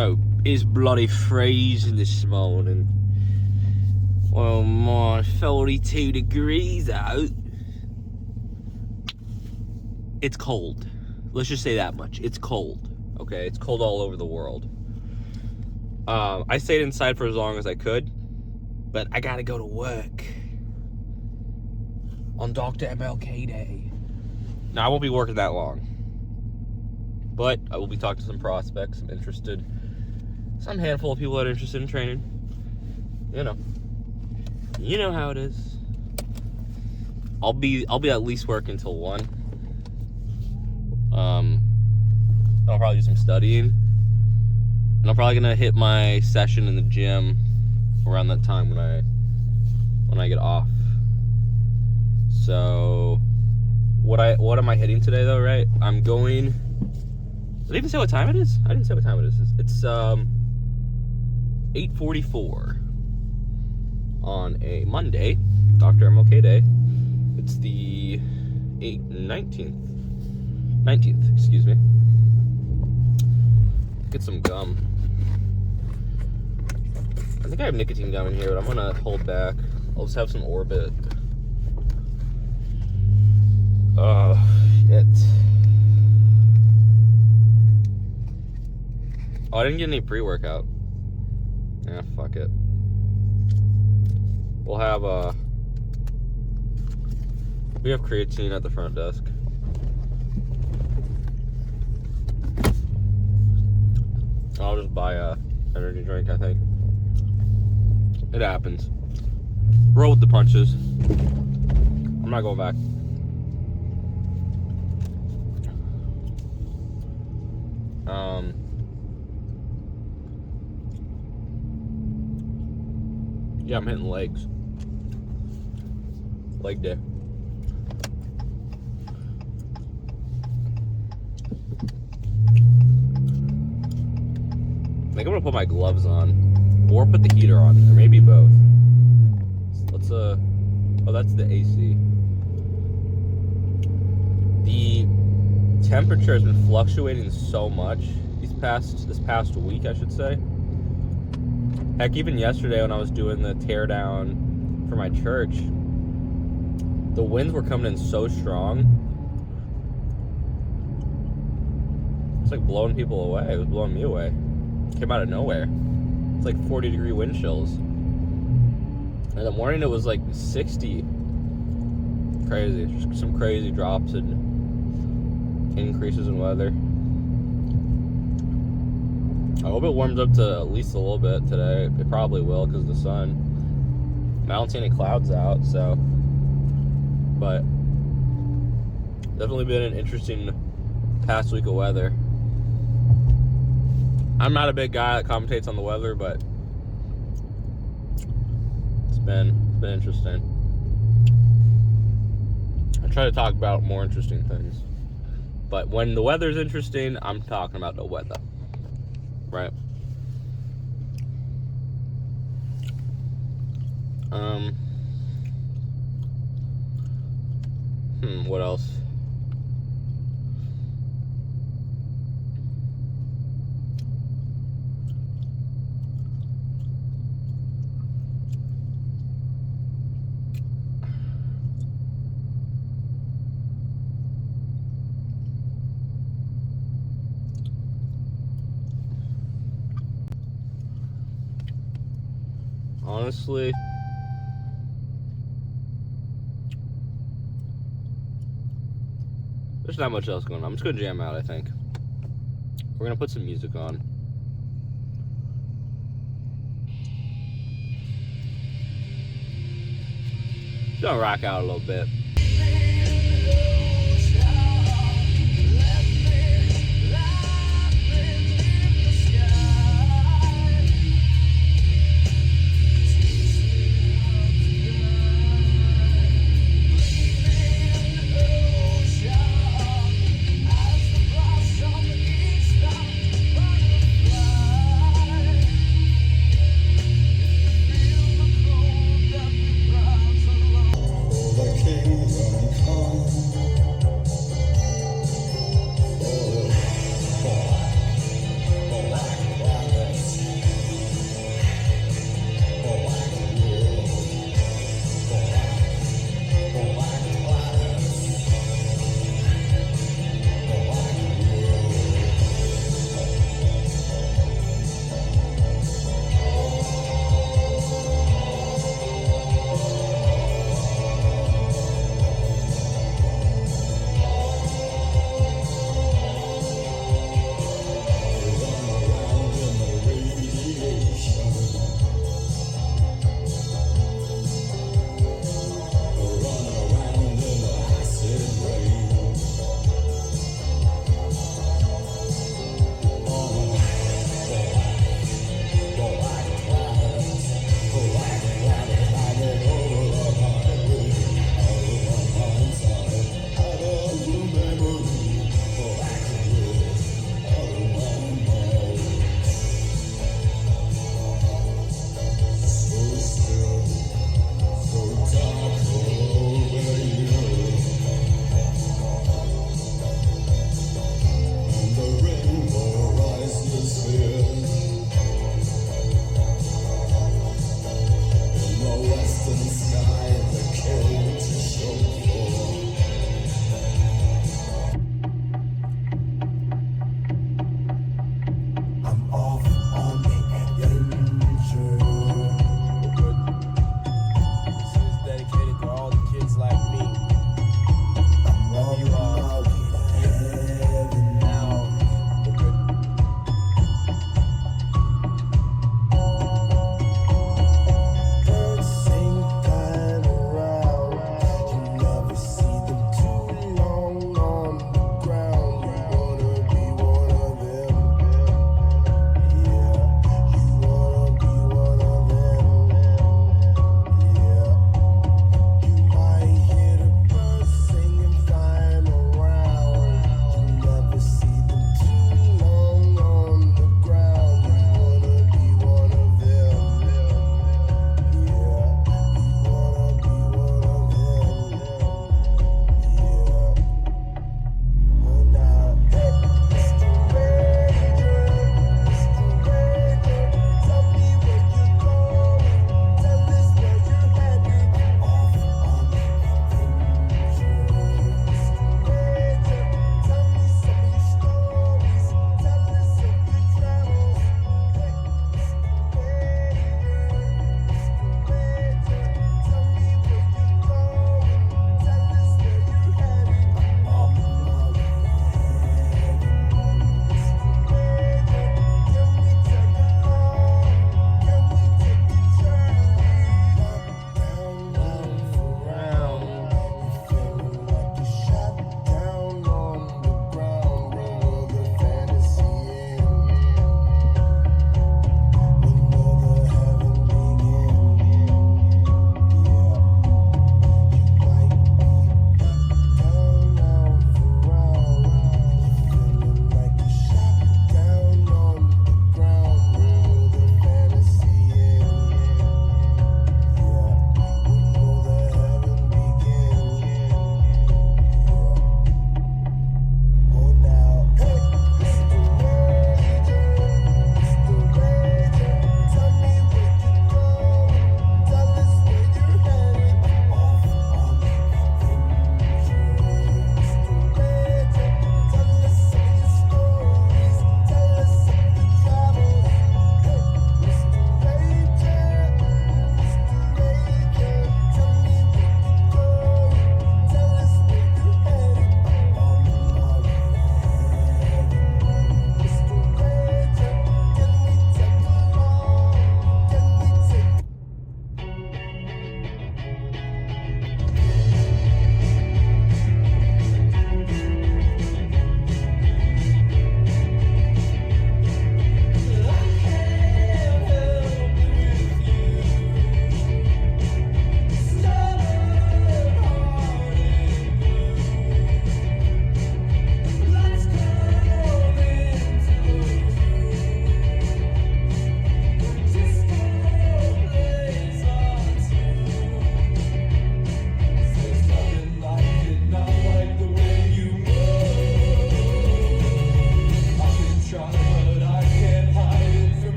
Oh, it's bloody freezing this morning. Oh my, 42 degrees out. It's cold. Let's just say that much. It's cold. Okay, it's cold all over the world. I stayed inside for as long as I could, but I gotta go to work on Dr. MLK Day. Now, I won't be working that long, but I will be talking to some prospects. I'm interested. Some handful of people that are interested in training. You know how it is. I'll be at least working until 1. I'll probably do some studying, and I'm probably gonna hit my session in the gym around that time when I get off. So what am I hitting today though, right? I'm going. Did I even say what time it is? I didn't say what time it is. It's 8:44 on a Monday, Dr. MLK Day. It's the 19th, excuse me. Get some gum. I think I have nicotine gum in here, but I'm gonna hold back. I'll just have some Orbit. Oh, shit. Oh, I didn't get any pre-workout. Yeah, fuck it. We'll have we have creatine at the front desk. I'll just buy a energy drink, I think. It happens. Roll with the punches. I'm not going back. Yeah, I'm hitting legs. Leg day. I think I'm gonna put my gloves on, or put the heater on, or maybe both. Let's oh, that's the AC. The temperature has been fluctuating so much this past week, I should say. Heck, even yesterday when I was doing the tear down for my church, the winds were coming in so strong. It's like blowing people away. It was blowing me away. Came out of nowhere. It's like 40-degree wind chills. In the morning it was like 60. Crazy. Just some crazy drops and increases in weather. I hope it warms up to at least a little bit today. It probably will because of the sun. I don't see any clouds out, so. But definitely been an interesting past week of weather. I'm not a big guy that commentates on the weather, but it's been interesting. I try to talk about more interesting things, but when the weather's interesting, I'm talking about the weather, right? What else? Honestly, there's not much else going on. I'm just gonna jam out, I think. We're gonna put some music on. Just gonna rock out a little bit. King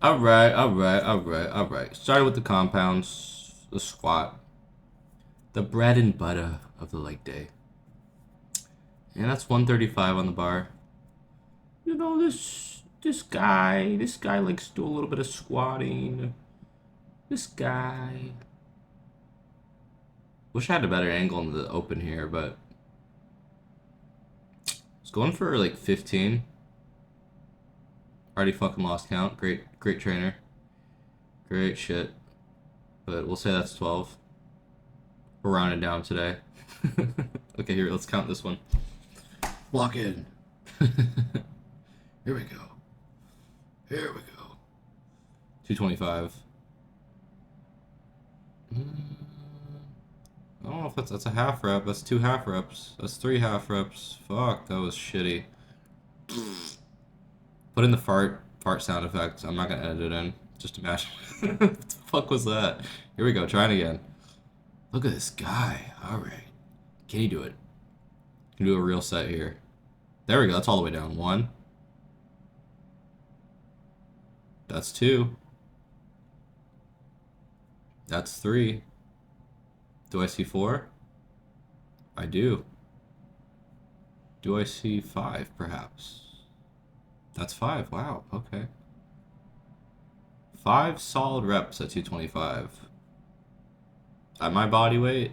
Alright. Started with the compounds, the squat, the bread and butter of the leg day. And that's 135 on the bar. You know, this guy likes to do a little bit of squatting. This guy. Wish I had a better angle in the open here, but it's going for like 15. Already fucking lost count. Great trainer. Great shit. But we'll say that's 12. We're rounding down today. Okay, here, let's count this one. Lock in. Here we go. 225. I don't know if that's a half rep. That's 2 half reps. That's 3 half reps. Fuck, that was shitty. Put in the fart sound effect. I'm not gonna edit it in. Just imagine. What the fuck was that? Here we go. Trying again. Look at this guy. All right. Can you do it? Can do a real set here. There we go. That's all the way down. 1. That's 2. That's 3. Do I see 4? I do. Do I see 5, perhaps? That's 5. Wow. Okay. 5 solid reps at 225. At my body weight,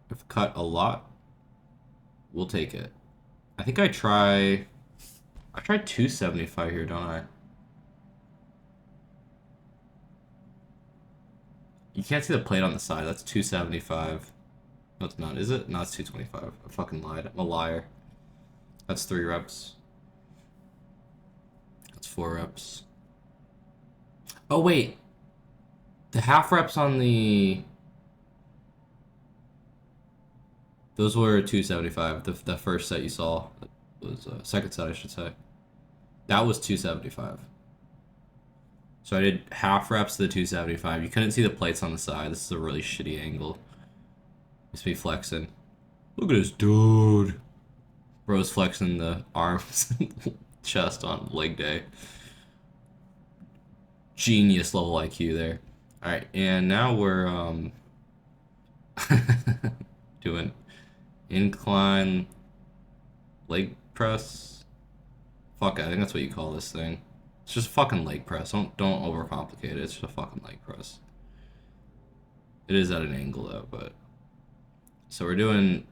I've cut a lot. We'll take it. I think I tried 275 here, don't I? You can't see the plate on the side. That's 275. No, it's not. Is it? No, it's 225. I fucking lied. I'm a liar. That's 3 reps. That's 4 reps. Oh, wait. The half reps on the... Those were 275. The first set you saw was... second set, I should say. That was 275. So I did half reps to the 275. You couldn't see the plates on the side. This is a really shitty angle. It's me flexing. Look at this dude. Bro's flexing the arms and chest on leg day. Genius level IQ there. Alright, and now we're doing incline leg press. Fuck, I think that's what you call this thing. It's just a fucking leg press. Don't overcomplicate it. It's just a fucking leg press. It is at an angle though, but so we're doing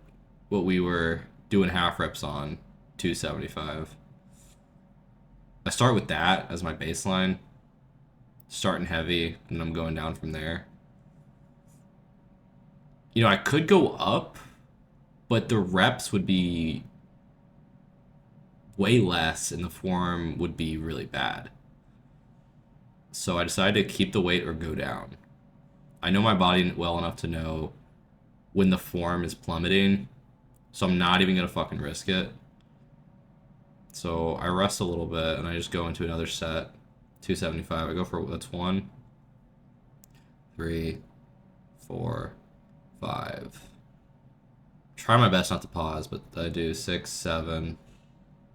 what we were doing half reps on, 275. I start with that as my baseline, starting heavy, and I'm going down from there. You know, I could go up, but the reps would be way less and the form would be really bad. So I decided to keep the weight or go down. I know my body well enough to know when the form is plummeting, so I'm not even gonna fucking risk it. So I rest a little bit and I just go into another set, 275. I go for, that's 1, 3, 4, 5. Try my best not to pause, but I do 6, 7,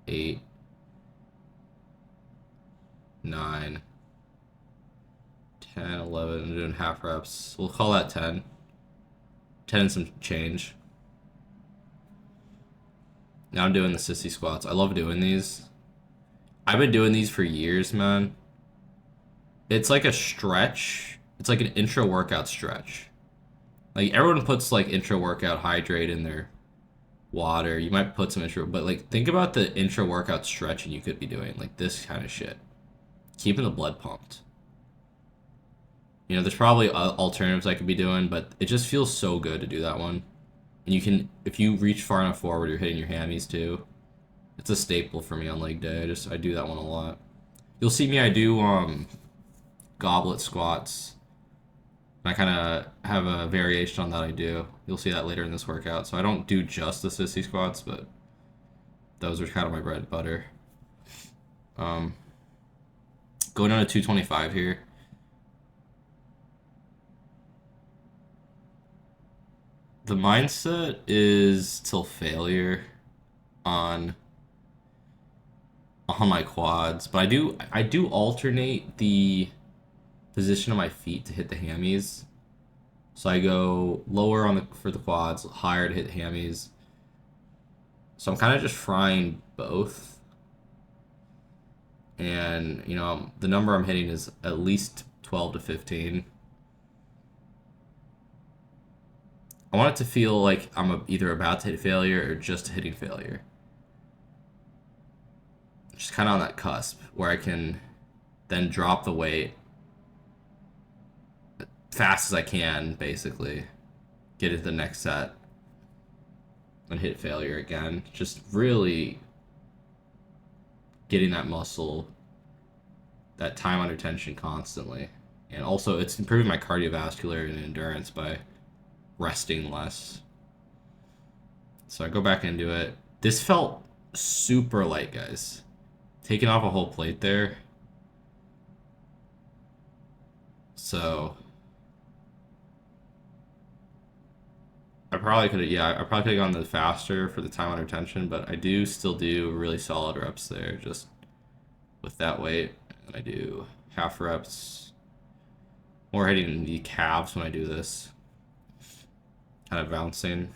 8, 9, 10, 11. I'm doing half reps. We'll call that 10. 10 and some change. Now I'm doing the sissy squats. I love doing these. I've been doing these for years, man. It's like a stretch. It's like an intra workout stretch. Like everyone puts like intra workout hydrate in their water. You might put some intro, but like think about the intra workout stretching you could be doing, like this kind of shit. Keeping the blood pumped. You know, there's probably alternatives I could be doing, but it just feels so good to do that one. And you can, if you reach far enough forward, you're hitting your hammies too. It's a staple for me on leg day. I do that one a lot. You'll see me, I do goblet squats. I kind of have a variation on that I do. You'll see that later in this workout. So I don't do just the sissy squats, but those are kind of my bread and butter. Going on to 225 here. The mindset is till failure on my quads, but I do alternate the position of my feet to hit the hammies. So I go lower on the for the quads, higher to hit the hammies. So I'm kind of just frying both. And, you know, the number I'm hitting is at least 12 to 15. I want it to feel like I'm either about to hit failure or just hitting failure. Just kind of on that cusp where I can then drop the weight fast as I can, basically. Get into the next set and hit failure again. Just really getting that muscle, that time under tension constantly. And also, it's improving my cardiovascular and endurance by resting less. So I go back into it. This felt super light, guys. Taking off a whole plate there. So I probably could have, yeah, I probably could have gone the faster for the time under tension, but I do still do really solid reps there, just with that weight. And I do half reps, more hitting the calves when I do this, kind of bouncing.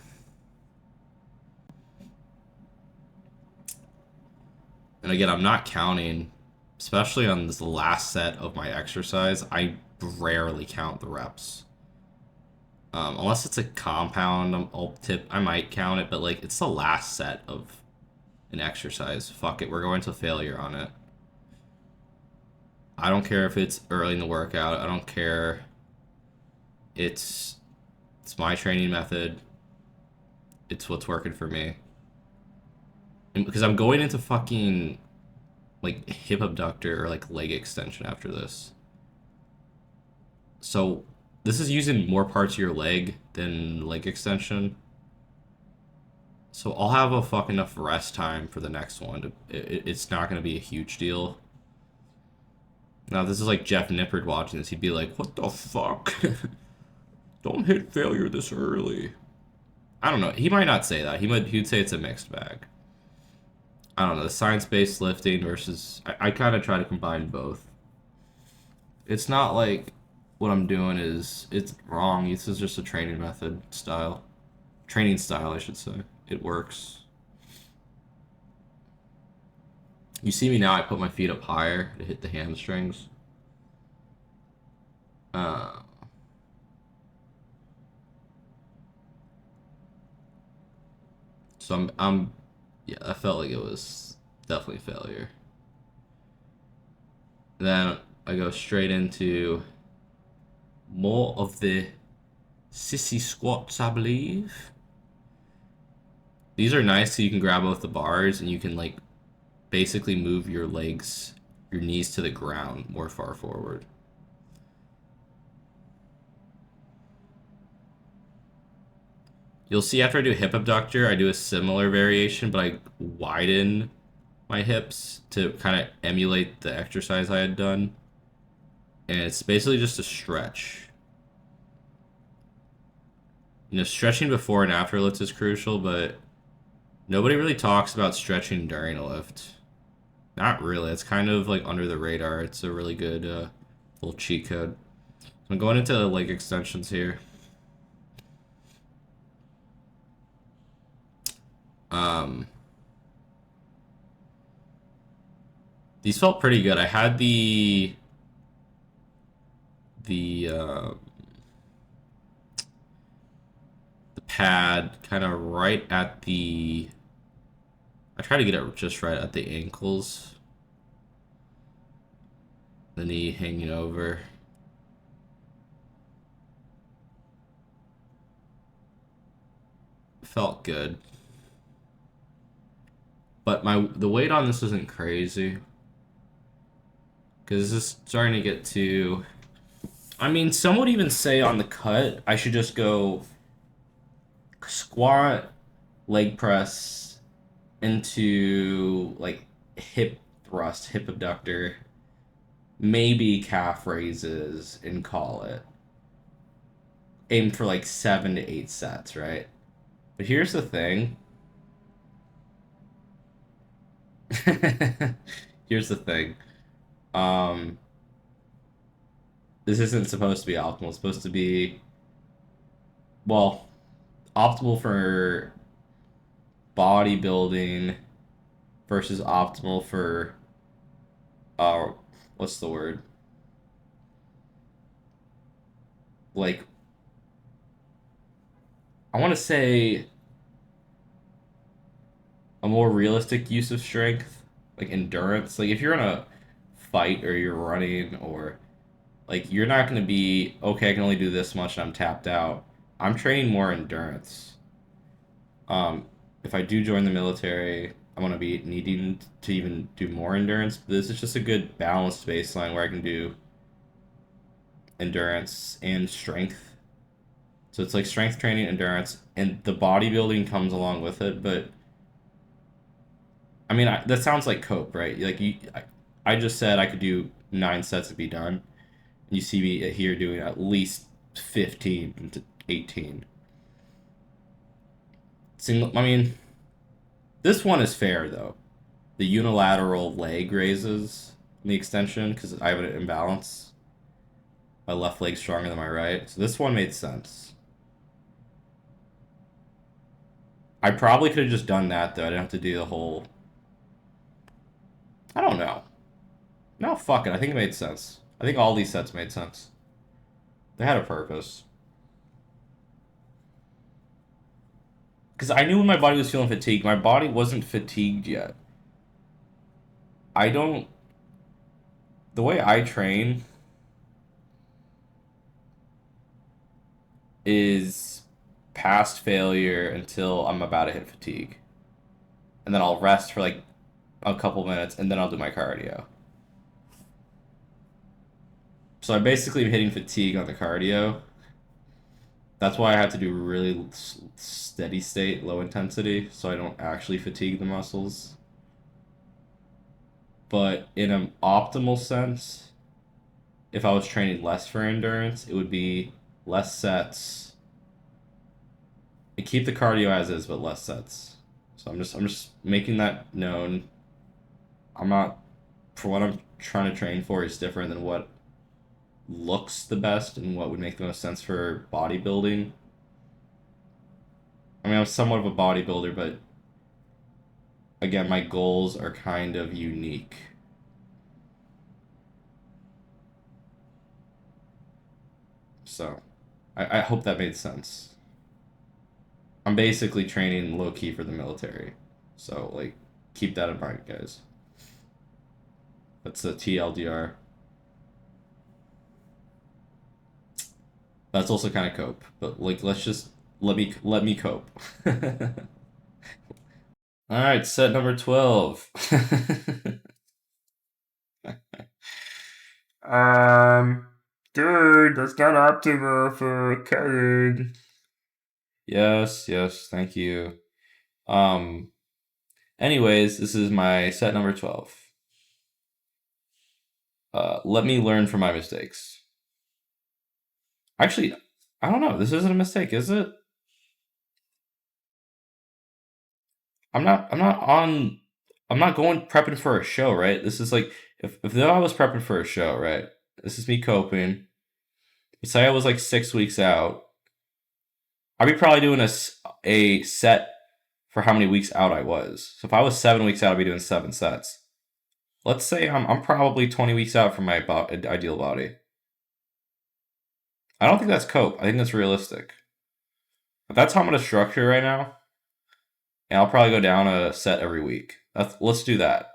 And again, I'm not counting, especially on this last set of my exercise. I rarely count the reps. Unless it's a compound, I might count it, but like it's the last set of an exercise. Fuck it, we're going to failure on it. I don't care if it's early in the workout. I don't care. It's my training method. It's what's working for me. And because I'm going into fucking like hip abductor or like leg extension after this. So this is using more parts of your leg than leg extension. So I'll have a fuck enough rest time for the next one. It's not going to be a huge deal. Now, this is like Jeff Nippard watching this. He'd be like, what the fuck? Don't hit failure this early. I don't know. He might not say that. He'd say it's a mixed bag. I don't know. The science-based lifting versus... I kind of try to combine both. It's not like what I'm doing is... It's wrong. This is just a training method style. Training style, I should say. It works. You see me now, I put my feet up higher to hit the hamstrings. So yeah, I felt like it was definitely failure. Then I go straight into more of the sissy squats, I believe. These are nice so you can grab both the bars and you can like basically move your legs, your knees to the ground more far forward. You'll see after I do hip abductor, I do a similar variation, but I widen my hips to kind of emulate the exercise I had done. And it's basically just a stretch. You know, stretching before and after lifts is crucial, but nobody really talks about stretching during a lift. Not really. It's kind of like under the radar. It's a really good little cheat code. So I'm going into leg extensions here. These felt pretty good. I had the pad kind of right at the... I try to get it just right at the ankles. The knee hanging over. Felt good. But the weight on this isn't crazy. Because this is starting to get to... I mean, some would even say on the cut, I should just go squat, leg press, into, like, hip thrust, hip abductor, maybe calf raises, and call it. Aim for, like, 7 to 8 sets, right? But here's the thing. Here's the thing. this isn't supposed to be optimal. It's supposed to be, well, optimal for bodybuilding versus optimal for uh what's the word? Like I want to say a more realistic use of strength, like endurance. Like if you're in a fight or you're running or like you're not going to be okay, I can only do this much and I'm tapped out. I'm training more endurance. Um if I do join the military, I'm going to be needing to even do more endurance. But this is just a good balanced baseline where I can do endurance and strength. So it's like strength training, endurance, and the bodybuilding comes along with it. But I mean, that sounds like cope, right? Like I just said I could do 9 sets and be done. You see me here doing at least 15 to 18. I mean, this one is fair though. The unilateral leg raises in the extension because I have an imbalance. My left leg's stronger than my right, so this one made sense. I probably could have just done that though. I didn't have to do the whole. I don't know. No, fuck it. I think it made sense. I think all these sets made sense. They had a purpose. Because I knew when my body was feeling fatigued. My body wasn't fatigued yet. I don't. The way I train is past failure until I'm about to hit fatigue. And then I'll rest for like a couple minutes and then I'll do my cardio. So I basically am hitting fatigue on the cardio. That's why I have to do really steady state, low intensity, so I don't actually fatigue the muscles. But in an optimal sense, if I was training less for endurance, it would be less sets and keep the cardio as is, but less sets. So I'm just making that known. I'm not for what I'm trying to train for is different than what looks the best and what would make the most sense for bodybuilding. I mean, I'm somewhat of a bodybuilder, but again, my goals are kind of unique. So, I hope that made sense. I'm basically training low key for the military. So, like, keep that in mind, guys. That's the TLDR. That's also kind of cope, but like, let's just let me cope. All right, set number 12. Um, Dude, that's not optimal for coding. Yes, yes, thank you. Um, Anyways, this is my set number 12. Let me learn from my mistakes. Actually, I don't know. This isn't a mistake, is it? I'm not going prepping for a show, right? This is like if though I was prepping for a show, right? This is me coping. Say I was like 6 weeks out. I'd be probably doing a set for how many weeks out I was. So if I was 7 weeks out, I'd be doing 7 sets. Let's say I'm probably 20 weeks out from my ideal body. I don't think that's cope. I think that's realistic. If that's how I'm gonna structure right now, and I'll probably go down a set every week. Let's do that.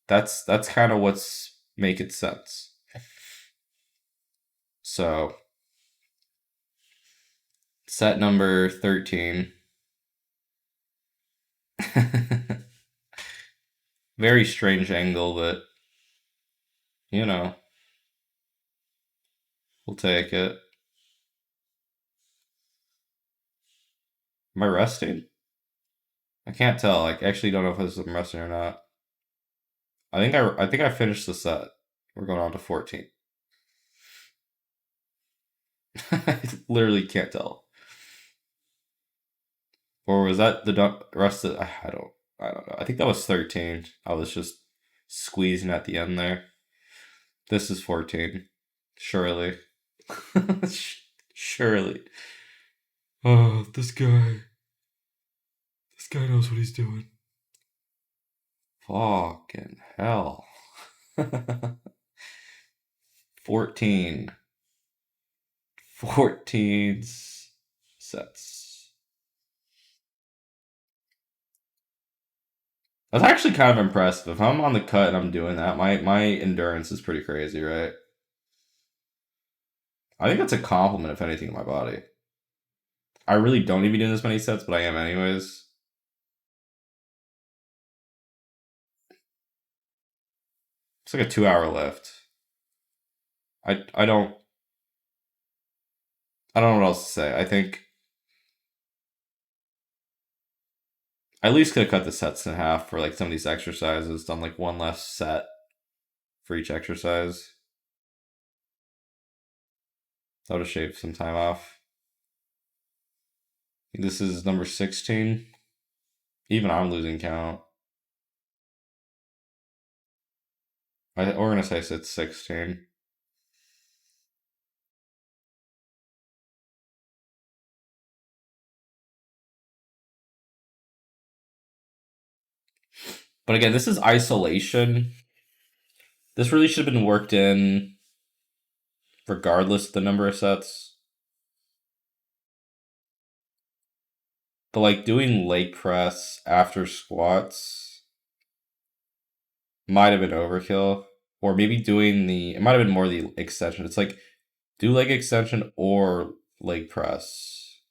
That's kind of what's making sense. So set number 13. Very strange angle, but you know, we'll take it. Am I resting? I can't tell. I actually don't know if I'm resting or not. I think I finished the set. We're going on to 14. I literally can't tell. Or was that the rest of I don't know. I think that was 13. I was just squeezing at the end there. This is 14. Surely. Surely. Oh, this guy. This guy knows what he's doing. Fucking hell. 14. 14 sets. I was actually kind of impressed. If I'm on the cut and I'm doing that, my endurance is pretty crazy, right? I think that's a compliment, if anything, to my body. I really don't need to be doing this many sets, but I am anyways. It's like a 2-hour lift. I don't know what else to say. I think I at least could have cut the sets in half for like some of these exercises, done like one less set for each exercise. That would have shaved some time off. This is number 16. Even I'm losing count. We're gonna say it's 16. But again, this is isolation. This really should have been worked in regardless of the number of sets. But like doing leg press after squats might have been overkill. Or maybe it might have been more the extension. It's like do leg extension or leg press.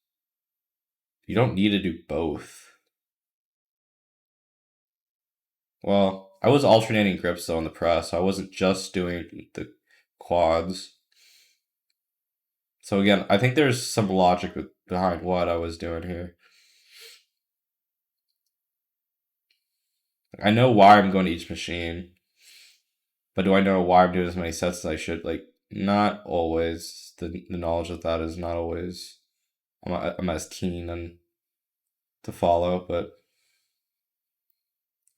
You don't need to do both. Well, I was alternating grips though on the press, so I wasn't just doing the quads. So again, I think there's some logic behind what I was doing here. I know why I'm going to each machine, but do I know why I'm doing as many sets as I should? Like, not always. The knowledge of that is not always I'm as keen on to follow, but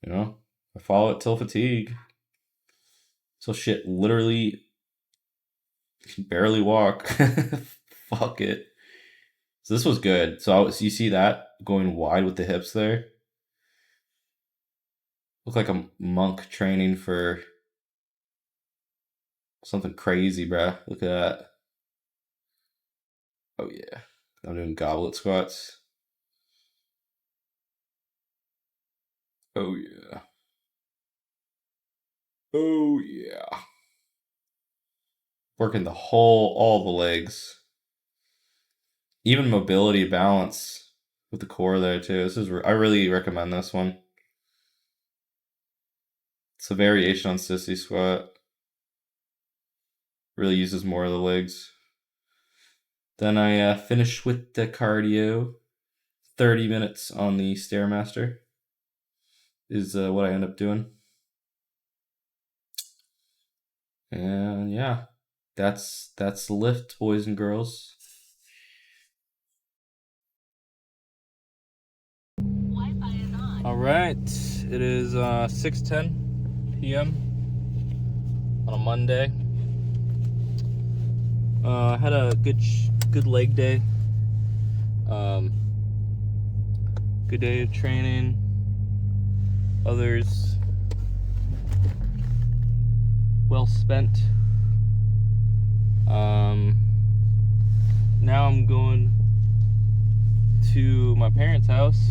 you know, I follow it till fatigue. So shit, literally can barely walk. Fuck it. So this was good. So you see that going wide with the hips there? Look like a monk training for something crazy, bruh. Look at that. Oh yeah. I'm doing goblet squats. Oh yeah. Oh yeah. Working all the legs. Even mobility, balance with the core there too. I really recommend this one. It's a variation on sissy squat. Really uses more of the legs. Then I finished with the cardio. 30 minutes on the Stairmaster is what I end up doing. And yeah, that's the lift, boys and girls. All right, it is 6:10 p.m. on a Monday. I had a good leg day. Good day of training. Others well spent. Now I'm going to my parents' house.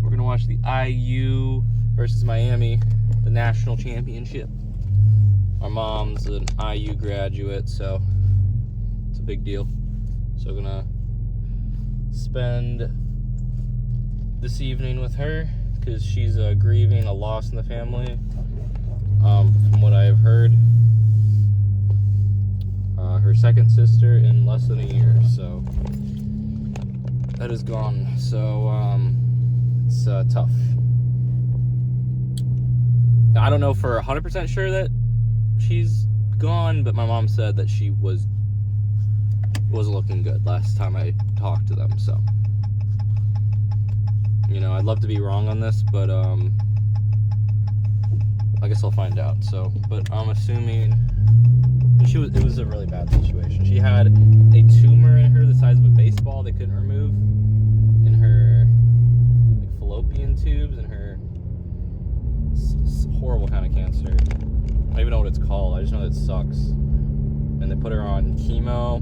We're gonna watch the IU versus Miami, the national championship. My mom's an IU graduate, so it's a big deal. So I'm gonna spend this evening with her because she's grieving a loss in the family. From what I have heard, her second sister in less than a year, so that is gone. So it's tough. I don't know for 100% sure that she's gone, but my mom said that she wasn't looking good last time I talked to them. So, you know, I'd love to be wrong on this, but I guess I'll find out. So, but I'm assuming It was a really bad situation. She had a tumor in her the size of a baseball they couldn't remove in her like fallopian tubes and her horrible kind of cancer. I don't even know what it's called. I just know that it sucks. And they put her on chemo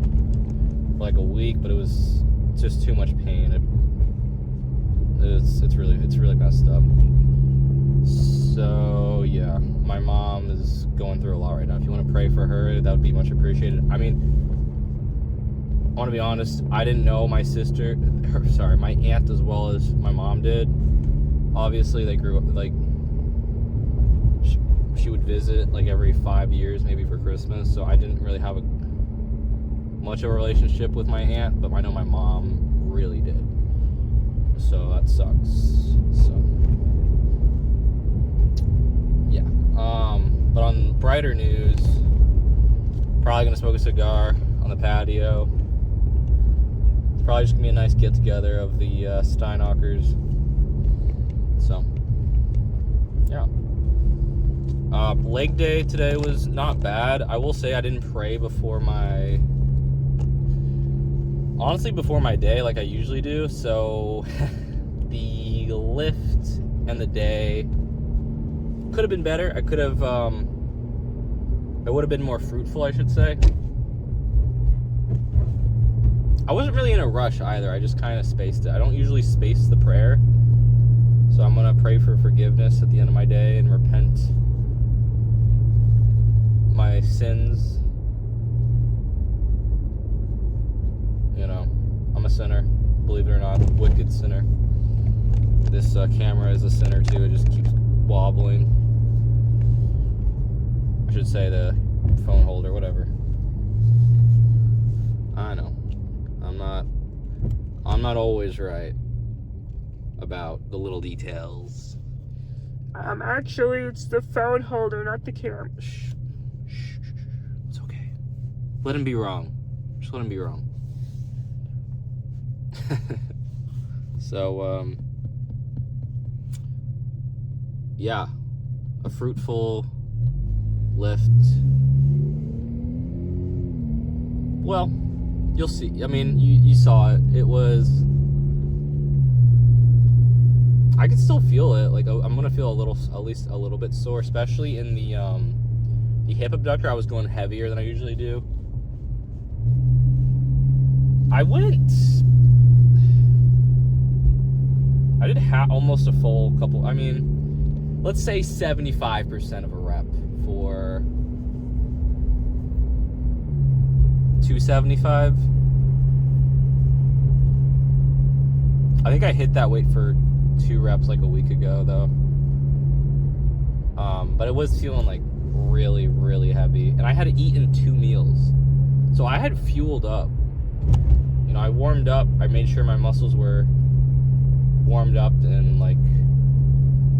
for like a week, but it was just too much pain. It's really messed up. So yeah, my mom is going through a lot right now. If you want to pray for her, that would be much appreciated. I mean, I want to be honest, I didn't know my my aunt as well as my mom did. Obviously, they grew up, like, she would visit like every 5 years, maybe for Christmas, so I didn't really have much of a relationship with my aunt, but I know my mom really did. So that sucks. So yeah. But on brighter news, probably gonna smoke a cigar on the patio. It's probably just gonna be a nice get together of the Steinachers. So yeah. Leg day today was not bad. I will say I didn't pray before my day like I usually do, so the lift and the day could have been better. It would have been more fruitful, I should say. I wasn't really in a rush either. I just kind of spaced it. I don't usually space the prayer, so I'm gonna pray for forgiveness at the end of my day and repent my sins. You know, I'm a sinner, believe it or not, wicked sinner. This camera is a sinner too. It just keeps wobbling. I should say the phone holder, whatever. I know, I'm not always right about the little details. Actually, it's the phone holder, not the camera. Shh. It's okay. Let him be wrong. Just let him be wrong. So, yeah, a fruitful lift. Well, you'll see. I mean, you saw it. It was, I can still feel it. Like, I'm gonna feel at least a little bit sore, especially in the hip abductor. I was going heavier than I usually do. I did almost a full couple, I mean, let's say 75% of a rep for 275. I think I hit that weight for 2 reps like a week ago though. But it was feeling like really, really heavy. And I had eaten 2 meals. So I had fueled up. You know, I warmed up. I made sure my muscles were warmed up and like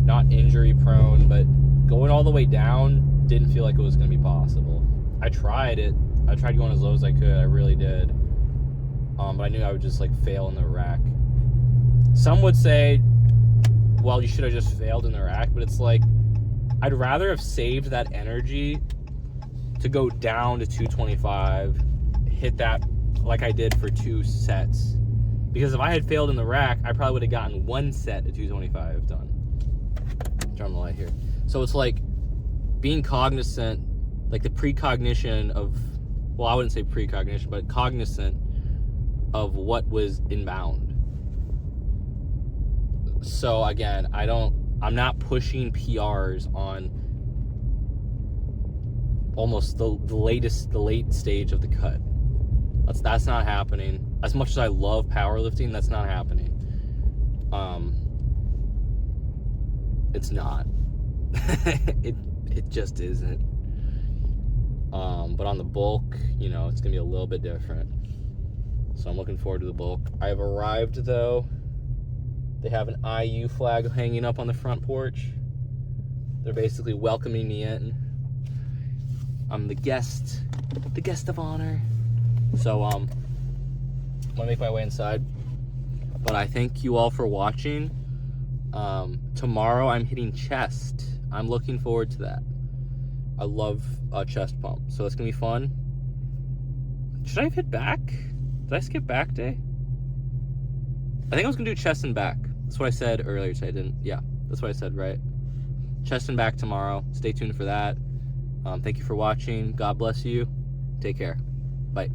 not injury prone, but going all the way down didn't feel like it was going to be possible. I tried it. I tried going as low as I could. I really did. But I knew I would just like fail in the rack. Some would say, well, you should have just failed in the rack, but it's like, I'd rather have saved that energy to go down to 225, hit that like I did for 2 sets. Because if I had failed in the rack, I probably would have gotten 1 set at 225 done. Turn the light here. So it's like being cognizant, like the precognition of, well, I wouldn't say precognition, but cognizant of what was inbound. So again, I'm not pushing PRs on almost the late stage of the cut. That's not happening. As much as I love powerlifting, that's not happening. It's not. it just isn't. But on the bulk, you know, it's gonna be a little bit different. So I'm looking forward to the bulk. I have arrived though. They have an IU flag hanging up on the front porch. They're basically welcoming me in. I'm the guest of honor. So I'm gonna make my way inside. But I thank you all for watching. Tomorrow I'm hitting chest. I'm looking forward to that. I love a chest pump, so it's gonna be fun. Should I have hit back? Did I skip back day? I think I was gonna do chest and back. That's what I said earlier today. I didn't. Yeah, that's what I said, right? Chest and back tomorrow. Stay tuned for that. Thank you for watching. God bless you. Take care. Bye.